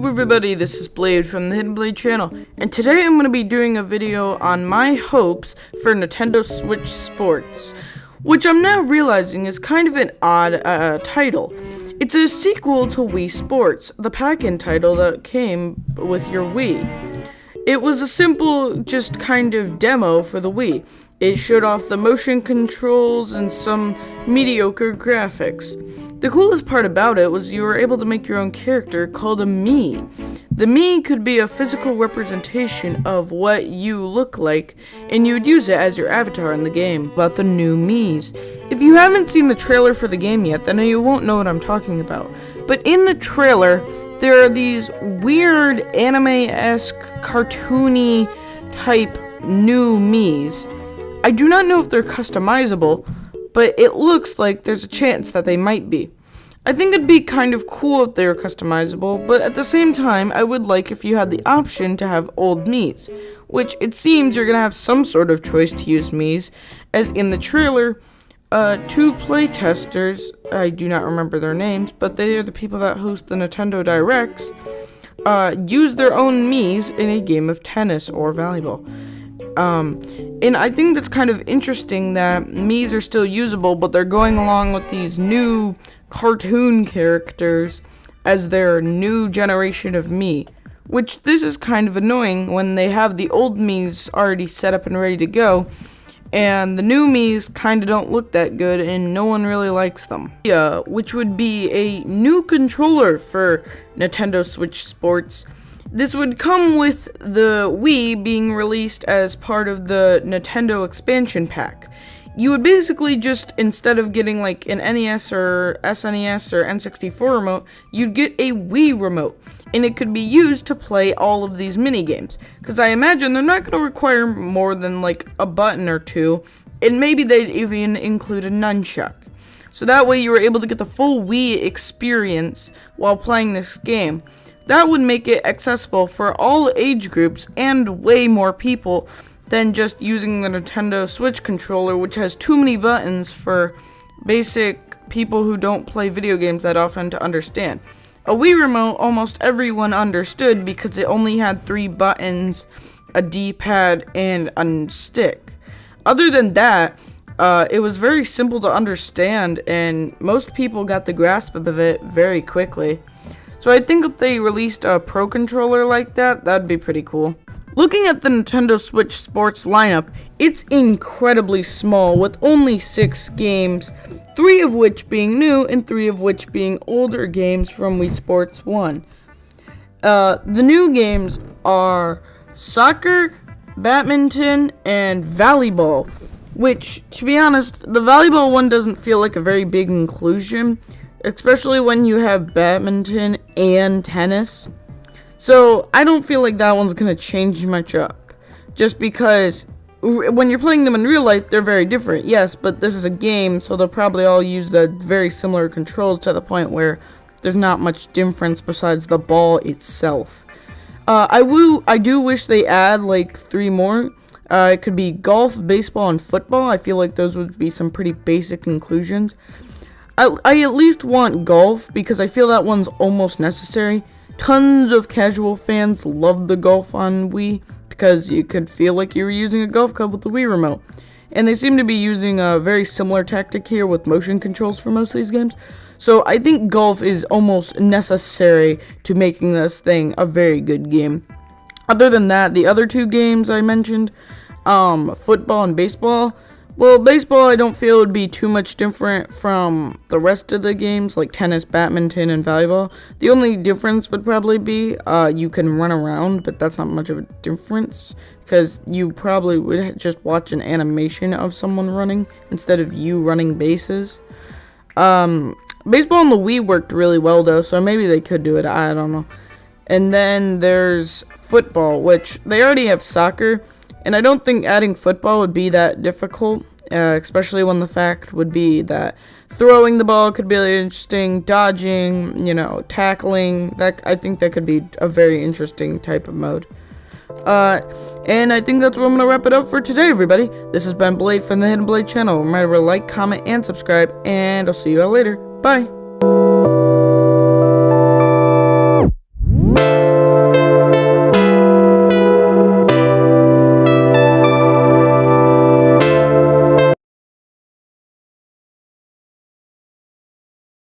everybody, this is Blade from the Hidden Blade channel, and today I'm going to be doing a video on my hopes for Nintendo Switch Sports, which I'm now realizing is kind of an odd title. It's a sequel to Wii Sports, the pack-in title that came with your Wii. It was a simple, just kind of demo for the Wii. It showed off the motion controls and some mediocre graphics. The coolest part about it was you were able to make your own character called a Mii. The Mii could be a physical representation of what you look like, and you would use it as your avatar in the game. About the new Miis. If you haven't seen the trailer for the game yet, then you won't know what I'm talking about. But in the trailer, there are these weird anime-esque, cartoony type new Miis. I do not know if they're customizable, but it looks like there's a chance that they might be. I think it'd be kind of cool if they were customizable, but at the same time, I would like if you had the option to have old Miis, which it seems you're gonna have some sort of choice to use Miis, as in the trailer, two playtesters, I do not remember their names, but they are the people that host the Nintendo Directs, use their own Miis in a game of tennis or volleyball. And I think that's kind of interesting that Miis are still usable, but they're going along with these new cartoon characters as their new generation of Mii. Which this is kind of annoying when they have the old Miis already set up and ready to go, and the new Miis kind of don't look that good and no one really likes them. Which would be a new controller for Nintendo Switch Sports. This would come with the Wii being released as part of the Nintendo expansion pack. You would basically just, instead of getting like an NES or SNES or N64 remote, you'd get a Wii remote, and it could be used to play all of these mini games. Because I imagine they're not going to require more than like a button or two, and maybe they'd even include a nunchuck. So that way you were able to get the full Wii experience while playing this game. That would make it accessible for all age groups and way more people than just using the Nintendo Switch controller, which has too many buttons for basic people who don't play video games that often to understand. A Wii remote almost everyone understood because it only had 3 buttons, a D-pad, and a stick. Other than that, it was very simple to understand, and most people got the grasp of it very quickly. So I think if they released a Pro controller like that, that'd be pretty cool. Looking at the Nintendo Switch Sports lineup, it's incredibly small with only 6 games, 3 of which being new and 3 of which being older games from Wii Sports 1. The new games are soccer, badminton, and volleyball, which, to be honest, the volleyball one doesn't feel like a very big inclusion, especially when you have badminton and tennis. So I don't feel like that one's going to change much up. Just because when you're playing them in real life, they're very different. Yes, but this is a game, so they'll probably all use the very similar controls to the point where there's not much difference besides the ball itself. I do wish they add like 3 more. It could be golf, baseball, and football. I feel like those would be some pretty basic inclusions. I at least want golf because I feel that one's almost necessary. Tons of casual fans love the golf on Wii because you could feel like you were using a golf club with the Wii remote. And they seem to be using a very similar tactic here with motion controls for most of these games. So I think golf is almost necessary to making this thing a very good game. Other than that, the other 2 games I mentioned, football and baseball. Well, baseball I don't feel would be too much different from the rest of the games, like tennis, badminton, and volleyball. The only difference would probably be you can run around, but that's not much of a difference, because you probably would just watch an animation of someone running instead of you running bases. Baseball on the Wii worked really well, though, so maybe they could do it, I don't know. And then there's football, which they already have soccer. And I don't think adding football would be that difficult, especially when the fact would be that throwing the ball could be interesting, dodging, tackling. I think that could be a very interesting type of mode. And I think that's where I'm going to wrap it up for today, everybody. This has been Blade from the Hidden Blade channel. Remember to like, comment, and subscribe, and I'll see you all later. Bye!